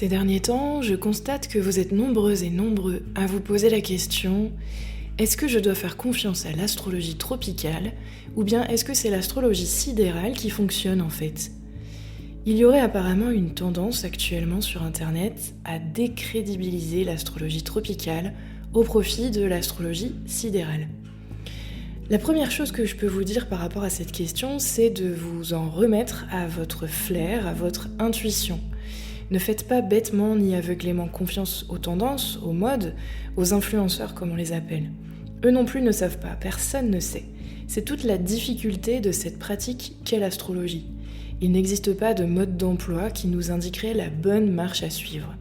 Ces derniers temps, je constate que vous êtes nombreuses et nombreux à vous poser la question: est-ce que je dois faire confiance à l'astrologie tropicale ou bien est-ce que c'est l'astrologie sidérale qui fonctionne en fait? Il y aurait apparemment une tendance actuellement sur internet à décrédibiliser l'astrologie tropicale au profit de l'astrologie sidérale. La première chose que je peux vous dire par rapport à cette question, c'est de vous en remettre à votre flair, à votre intuition. Ne faites pas bêtement ni aveuglément confiance aux tendances, aux modes, aux influenceurs comme on les appelle. Eux non plus ne savent pas, personne ne sait. C'est toute la difficulté de cette pratique qu'est l'astrologie. Il n'existe pas de mode d'emploi qui nous indiquerait la bonne marche à suivre.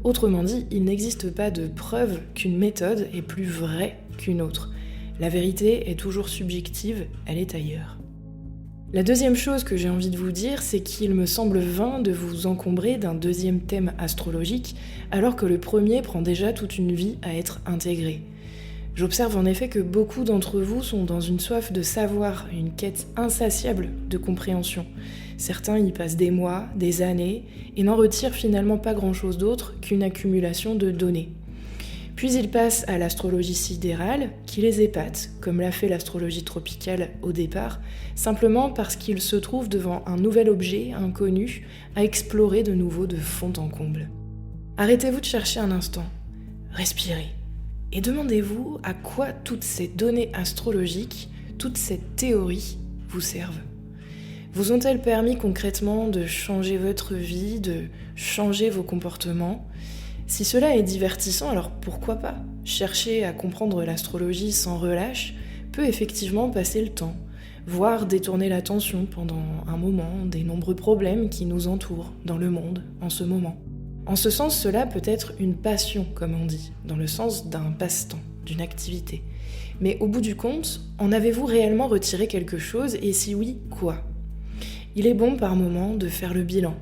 Autrement dit, il n'existe pas de preuve qu'une méthode est plus vraie qu'une autre. La vérité est toujours subjective, elle est ailleurs. La deuxième chose que j'ai envie de vous dire, c'est qu'il me semble vain de vous encombrer d'un deuxième thème astrologique, alors que le premier prend déjà toute une vie à être intégré. J'observe en effet que beaucoup d'entre vous sont dans une soif de savoir, une quête insatiable de compréhension. Certains y passent des mois, des années, et n'en retirent finalement pas grand-chose d'autre qu'une accumulation de données. Puis ils passent à l'astrologie sidérale, qui les épate, comme l'a fait l'astrologie tropicale au départ, simplement parce qu'ils se trouvent devant un nouvel objet inconnu à explorer de nouveau de fond en comble. Arrêtez-vous de chercher un instant, respirez, et demandez-vous à quoi toutes ces données astrologiques, toute cette théorie vous servent. Vous ont-elles permis concrètement de changer votre vie, de changer vos comportements ? Si cela est divertissant, alors pourquoi pas ? Chercher à comprendre l'astrologie sans relâche peut effectivement passer le temps, voire détourner l'attention pendant un moment des nombreux problèmes qui nous entourent dans le monde en ce moment. En ce sens, cela peut être une passion, comme on dit, dans le sens d'un passe-temps, d'une activité. Mais au bout du compte, en avez-vous réellement retiré quelque chose et si oui, quoi ? Il est bon par moments de faire le bilan,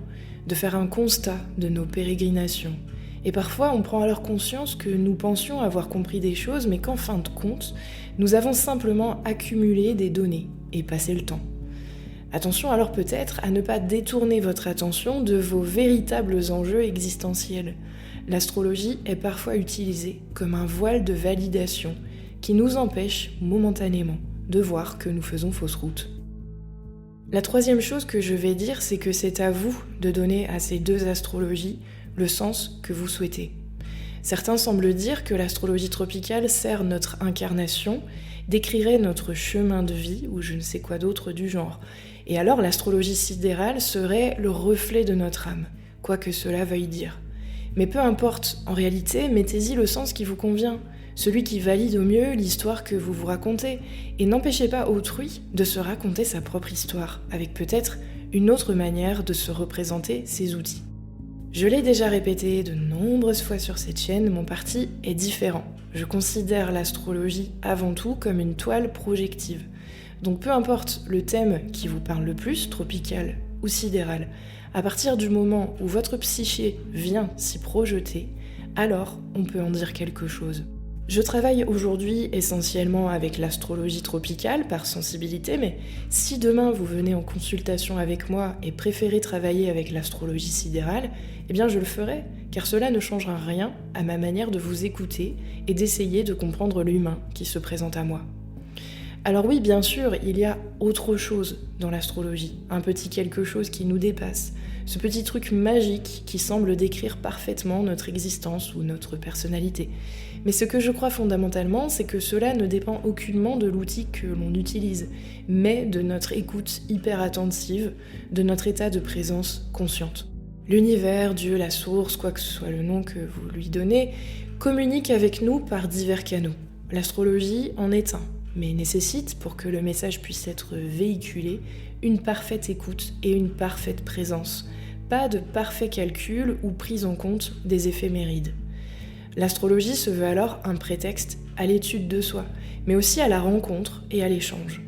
de faire un constat de nos pérégrinations. Et parfois, on prend alors conscience que nous pensions avoir compris des choses, mais qu'en fin de compte, nous avons simplement accumulé des données et passé le temps. Attention alors peut-être à ne pas détourner votre attention de vos véritables enjeux existentiels. L'astrologie est parfois utilisée comme un voile de validation qui nous empêche momentanément de voir que nous faisons fausse route. La troisième chose que je vais dire, c'est que c'est à vous de donner à ces deux astrologies le sens que vous souhaitez. Certains semblent dire que l'astrologie tropicale sert notre incarnation, décrirait notre chemin de vie ou je ne sais quoi d'autre du genre. Et alors l'astrologie sidérale serait le reflet de notre âme, quoi que cela veuille dire. Mais peu importe, en réalité, mettez-y le sens qui vous convient, celui qui valide au mieux l'histoire que vous vous racontez, et n'empêchez pas autrui de se raconter sa propre histoire, avec peut-être une autre manière de se représenter ses outils. Je l'ai déjà répété de nombreuses fois sur cette chaîne, mon parti est différent. Je considère l'astrologie avant tout comme une toile projective. Donc peu importe le thème qui vous parle le plus, tropical ou sidéral, à partir du moment où votre psyché vient s'y projeter, alors on peut en dire quelque chose. Je travaille aujourd'hui essentiellement avec l'astrologie tropicale par sensibilité, mais si demain vous venez en consultation avec moi et préférez travailler avec l'astrologie sidérale, eh bien je le ferai, car cela ne changera rien à ma manière de vous écouter et d'essayer de comprendre l'humain qui se présente à moi. Alors oui, bien sûr, il y a autre chose dans l'astrologie, un petit quelque chose qui nous dépasse, ce petit truc magique qui semble décrire parfaitement notre existence ou notre personnalité. Mais ce que je crois fondamentalement, c'est que cela ne dépend aucunement de l'outil que l'on utilise, mais de notre écoute hyper attentive, de notre état de présence consciente. L'univers, Dieu, la source, quoi que ce soit le nom que vous lui donnez, communique avec nous par divers canaux. L'astrologie en est un, mais nécessite, pour que le message puisse être véhiculé, une parfaite écoute et une parfaite présence, pas de parfait calcul ou prise en compte des éphémérides. L'astrologie se veut alors un prétexte à l'étude de soi, mais aussi à la rencontre et à l'échange.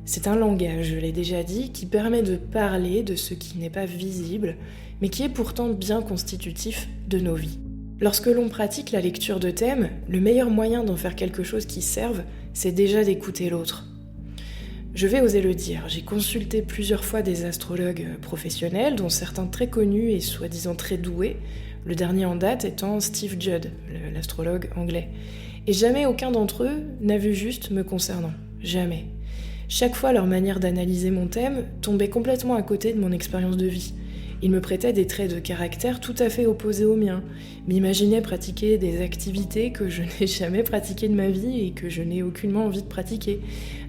C'est un langage, je l'ai déjà dit, qui permet de parler de ce qui n'est pas visible, mais qui est pourtant bien constitutif de nos vies. Lorsque l'on pratique la lecture de thèmes, le meilleur moyen d'en faire quelque chose qui serve, c'est déjà d'écouter l'autre. Je vais oser le dire, j'ai consulté plusieurs fois des astrologues professionnels, dont certains très connus et soi-disant très doués, le dernier en date étant Steve Judd, l'astrologue anglais. Et jamais aucun d'entre eux n'a vu juste me concernant. Jamais. Chaque fois, leur manière d'analyser mon thème tombait complètement à côté de mon expérience de vie. Ils me prêtaient des traits de caractère tout à fait opposés aux miens, m'imaginaient pratiquer des activités que je n'ai jamais pratiquées de ma vie et que je n'ai aucunement envie de pratiquer,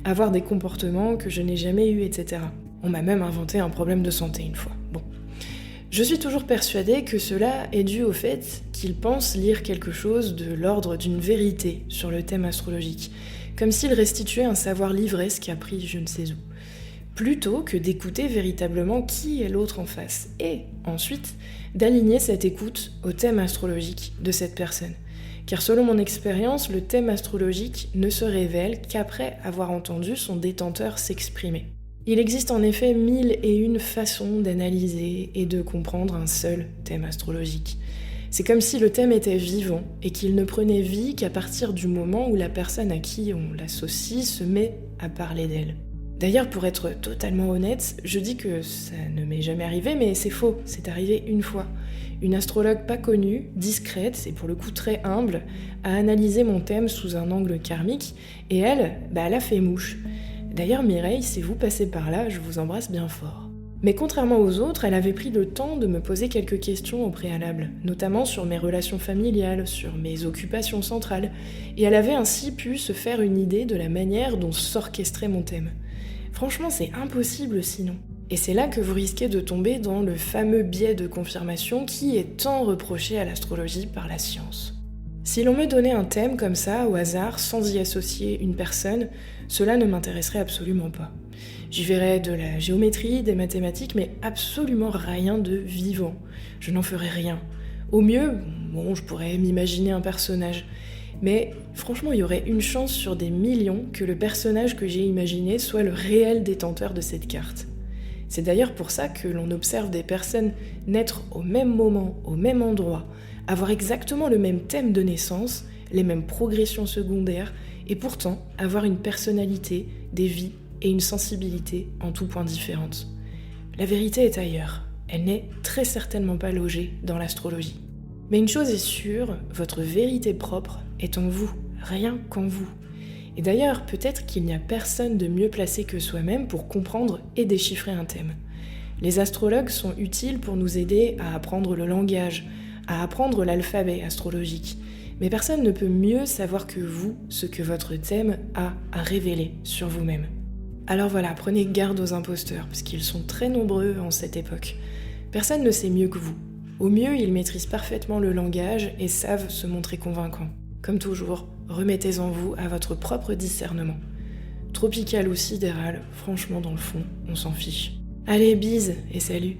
avoir des comportements que je n'ai jamais eus, etc. On m'a même inventé un problème de santé une fois. Bon. Je suis toujours persuadée que cela est dû au fait qu'ils pensent lire quelque chose de l'ordre d'une vérité sur le thème astrologique, comme s'ils restituaient un savoir livresque appris je ne sais où, plutôt que d'écouter véritablement qui est l'autre en face, et ensuite d'aligner cette écoute au thème astrologique de cette personne. Car selon mon expérience, le thème astrologique ne se révèle qu'après avoir entendu son détenteur s'exprimer. Il existe en effet 1001 façons d'analyser et de comprendre un seul thème astrologique. C'est comme si le thème était vivant et qu'il ne prenait vie qu'à partir du moment où la personne à qui on l'associe se met à parler d'elle. D'ailleurs, pour être totalement honnête, je dis que ça ne m'est jamais arrivé, mais c'est faux, c'est arrivé une fois. Une astrologue pas connue, discrète et pour le coup très humble, a analysé mon thème sous un angle karmique et elle a fait mouche. D'ailleurs, Mireille, si vous passez par là, je vous embrasse bien fort. Mais contrairement aux autres, elle avait pris le temps de me poser quelques questions au préalable, notamment sur mes relations familiales, sur mes occupations centrales, et elle avait ainsi pu se faire une idée de la manière dont s'orchestrait mon thème. Franchement, c'est impossible sinon. Et c'est là que vous risquez de tomber dans le fameux biais de confirmation qui est tant reproché à l'astrologie par la science. Si l'on me donnait un thème comme ça, au hasard, sans y associer une personne, cela ne m'intéresserait absolument pas. J'y verrais de la géométrie, des mathématiques, mais absolument rien de vivant. Je n'en ferais rien. Au mieux, je pourrais m'imaginer un personnage. Mais franchement, il y aurait une chance sur des millions que le personnage que j'ai imaginé soit le réel détenteur de cette carte. C'est d'ailleurs pour ça que l'on observe des personnes naître au même moment, au même endroit, avoir exactement le même thème de naissance, les mêmes progressions secondaires, et pourtant avoir une personnalité, des vies et une sensibilité en tout point différentes. La vérité est ailleurs, elle n'est très certainement pas logée dans l'astrologie. Mais une chose est sûre, votre vérité propre est en vous, rien qu'en vous. Et d'ailleurs, peut-être qu'il n'y a personne de mieux placé que soi-même pour comprendre et déchiffrer un thème. Les astrologues sont utiles pour nous aider à apprendre le langage, à apprendre l'alphabet astrologique. Mais personne ne peut mieux savoir que vous ce que votre thème a à révéler sur vous-même. Alors voilà, prenez garde aux imposteurs, parce qu'ils sont très nombreux en cette époque. Personne ne sait mieux que vous. Au mieux, ils maîtrisent parfaitement le langage et savent se montrer convaincants. Comme toujours, remettez-en vous à votre propre discernement. Tropical ou sidéral, franchement dans le fond, on s'en fiche. Allez, bise et salut!